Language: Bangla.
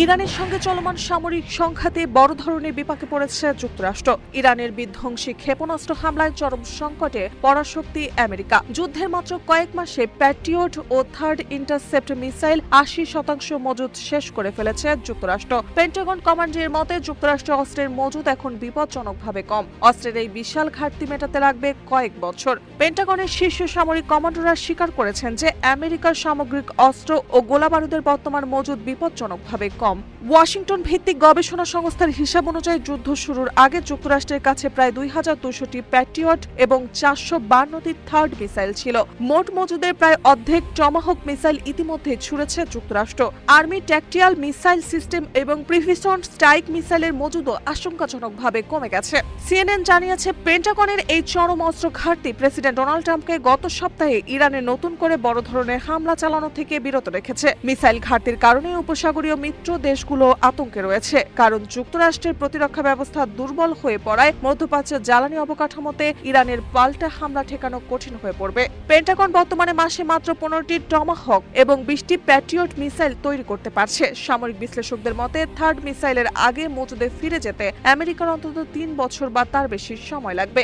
ইরানের সঙ্গে চলমান সামরিক সংঘাতে বড় ধরনের বিপাকে পড়েছে যুক্তরাষ্ট্র। ইরানের বিধ্বংসী ক্ষেপণাস্ত্র হামলায় চরম সংকটে পরাশক্তি আমেরিকা। যুদ্ধের মাত্র কয়েক মাসে প্যাট্রিয়ট ও থার্ড ইন্টারসেপ্ট মিসাইল ৮০% মজুদ শেষ করে ফেলেছে যুক্তরাষ্ট্র। পেন্টাগন কমান্ডের মতে যুক্তরাষ্ট্রের অস্ত্রের মজুদ এখন বিপজ্জনকভাবে কম। অস্ত্রের এই বিশাল ঘাটতি মেটাতে লাগবে কয়েক বছর। পেন্টাগনের শীর্ষ সামরিক কমান্ডাররা স্বীকার করেছেন যে আমেরিকার সামগ্রিক অস্ত্র ও গোলাবারুদের বর্তমান মজুদ বিপজ্জনকভাবে কম। ওয়াশিংটন ভিত্তিক গবেষণা সংস্থার হিসাব অনুযায়ী যুদ্ধ শুরুর আগে যুক্তরাষ্ট্রের কাছে প্রায় ২,২০০টি প্যাট্রিয়ট এবং ৪৫২টি থার্ড মিসাইল ছিল। মোট মজুদের প্রায় অর্ধেক টমাহক মিসাইল ইতিমধ্যে ছুড়েছে যুক্তরাষ্ট্র। আর্মি ট্যাকটিয়াল মিসাইল সিস্টেম এবং প্রিসিশন স্ট্রাইক মিসাইলের মজুদও আশঙ্কাজনকভাবে কমে গেছে। সিএনএন জানিয়েছে পেন্টাগনের এই চরম অস্ত্র ঘাটতি প্রেসিডেন্ট ডোনাল্ড ট্রাম্পকে গত সপ্তাহে ইরানে নতুন করে বড় ধরনের হামলা চালানো থেকে বিরত রেখেছে। মিসাইল ঘাটতির কারণে উপসাগরীয় মিত্র দেশগুলো আতঙ্কে রয়েছে, কারণ যুক্তরাষ্ট্রের প্রতিরক্ষা ব্যবস্থা দুর্বল হয়ে পড়ায় মধ্যপ্রাচ্যের জ্বালানি অবকাঠামোতে ইরানের পাল্টা হামলা ঠেকানো কঠিন হয়ে পড়বে। পেন্টাগন বর্তমানে মাসে মাত্র 15টি টমাহক এবং 20টি প্যাট্রিয়ট মিসাইল তৈরি করতে পারছে। সামরিক বিশ্লেষকদের মতে থার্ড মিসাইলের আগে মজুদে ফিরে যেতে আমেরিকার অন্তত 3 বছর বা তার বেশি সময় লাগবে।